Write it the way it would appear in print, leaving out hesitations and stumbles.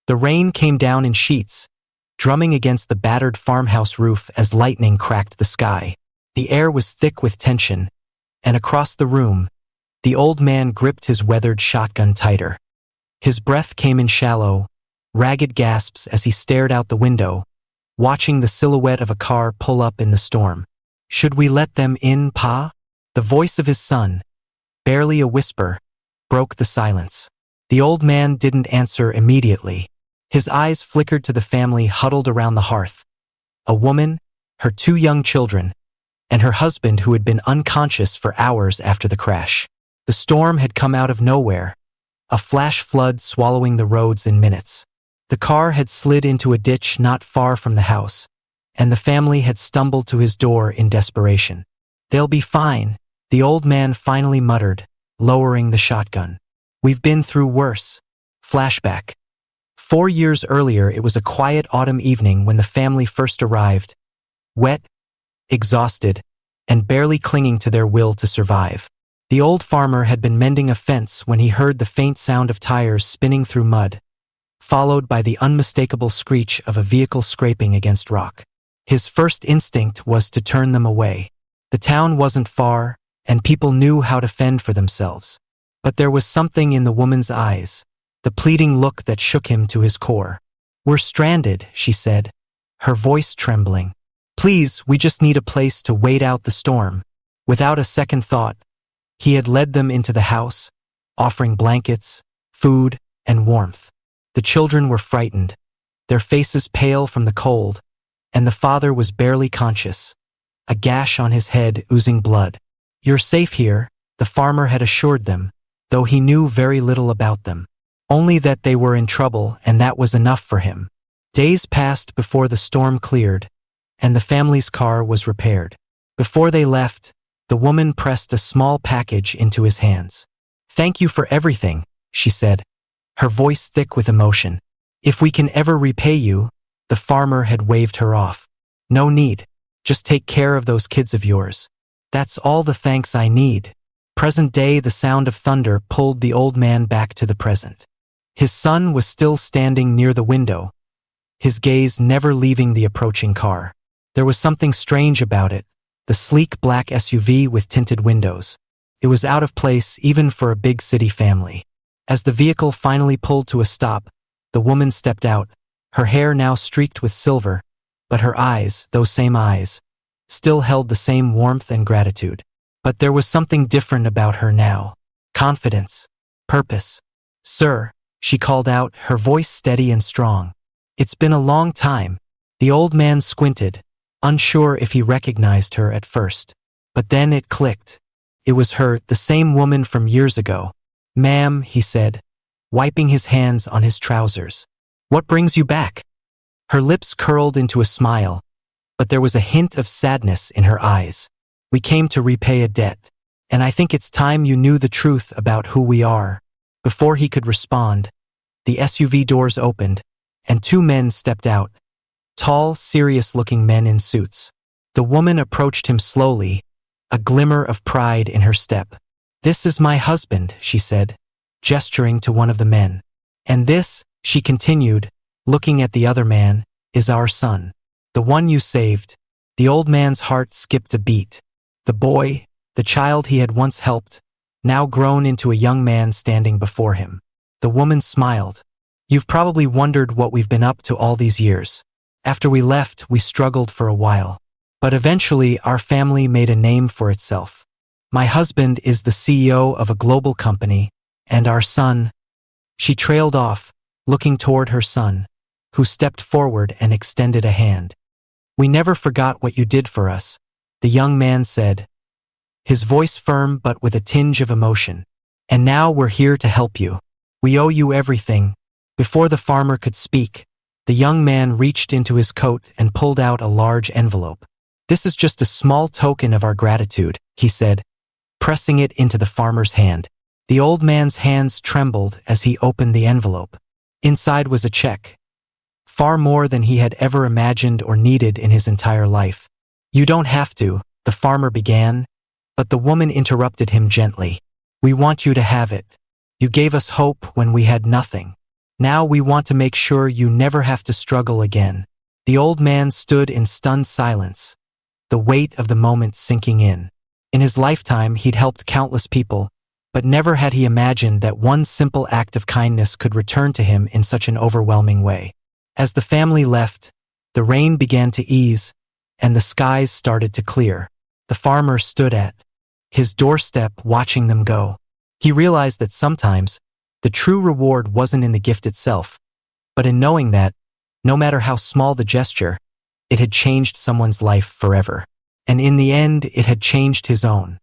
The rain came down in sheets, drumming against the battered farmhouse roof as lightning cracked the sky. The air was thick with tension, and across the room, the old man gripped his weathered shotgun tighter. His breath came in shallow, ragged gasps as he stared out the window, watching the silhouette of a car pull up in the storm. "Should we let them in, Pa?" The voice of his son, barely a whisper, broke the silence. The old man didn't answer immediately. His eyes flickered to the family huddled around the hearth. A woman, her 2 young children, and her husband who had been unconscious for hours after the crash. The storm had come out of nowhere, a flash flood swallowing the roads in minutes. The car had slid into a ditch not far from the house, and the family had stumbled to his door in desperation. "They'll be fine," the old man finally muttered, lowering the shotgun. "We've been through worse." Flashback. 4 years earlier, it was a quiet autumn evening when the family first arrived, wet, exhausted, and barely clinging to their will to survive. The old farmer had been mending a fence when he heard the faint sound of tires spinning through mud, followed by the unmistakable screech of a vehicle scraping against rock. His first instinct was to turn them away. The town wasn't far, and people knew how to fend for themselves. But there was something in the woman's eyes, the pleading look that shook him to his core. "We're stranded," she said, her voice trembling. "Please, we just need a place to wait out the storm." Without a second thought, he had led them into the house, offering blankets, food, and warmth. The children were frightened, their faces pale from the cold, and the father was barely conscious, a gash on his head oozing blood. "You're safe here," the farmer had assured them, though he knew very little about them. Only that they were in trouble, and that was enough for him. Days passed before the storm cleared, and the family's car was repaired. Before they left, the woman pressed a small package into his hands. "Thank you for everything," she said, her voice thick with emotion. "If we can ever repay you," the farmer had waved her off. "No need. Just take care of those kids of yours. That's all the thanks I need." Present day, the sound of thunder pulled the old man back to the present. His son was still standing near the window, his gaze never leaving the approaching car. There was something strange about it, the sleek black SUV with tinted windows. It was out of place even for a big city family. As the vehicle finally pulled to a stop, the woman stepped out, her hair now streaked with silver, but her eyes, those same eyes, still held the same warmth and gratitude. But there was something different about her now. Confidence. Purpose. "Sir," she called out, her voice steady and strong. "It's been a long time." The old man squinted, unsure if he recognized her at first. But then it clicked. It was her, the same woman from years ago. "Ma'am," he said, wiping his hands on his trousers. "What brings you back?" Her lips curled into a smile, but there was a hint of sadness in her eyes. "We came to repay a debt, and I think it's time you knew the truth about who we are." Before he could respond, the SUV doors opened, and 2 men stepped out, tall, serious-looking men in suits. The woman approached him slowly, a glimmer of pride in her step. "This is my husband," she said, gesturing to one of the men. "And this," she continued, looking at the other man, "is our son, the one you saved." The old man's heart skipped a beat. The boy, the child he had once helped, now grown into a young man standing before him. The woman smiled. "You've probably wondered what we've been up to all these years. After we left, we struggled for a while. But eventually, our family made a name for itself. My husband is the CEO of a global company, and our son—" She trailed off, looking toward her son, who stepped forward and extended a hand. "We never forgot what you did for us," the young man said, his voice firm but with a tinge of emotion. "And now we're here to help you. We owe you everything." Before the farmer could speak, the young man reached into his coat and pulled out a large envelope. "This is just a small token of our gratitude," he said, pressing it into the farmer's hand. The old man's hands trembled as he opened the envelope. Inside was a check, far more than he had ever imagined or needed in his entire life. "You don't have to," the farmer began, but the woman interrupted him gently. "We want you to have it. You gave us hope when we had nothing. Now we want to make sure you never have to struggle again." The old man stood in stunned silence, the weight of the moment sinking in. In his lifetime, he'd helped countless people, but never had he imagined that one simple act of kindness could return to him in such an overwhelming way. As the family left, the rain began to ease, and the skies started to clear. The farmer stood at his doorstep watching them go. He realized that sometimes the true reward wasn't in the gift itself, but in knowing that, no matter how small the gesture, it had changed someone's life forever. And in the end, it had changed his own.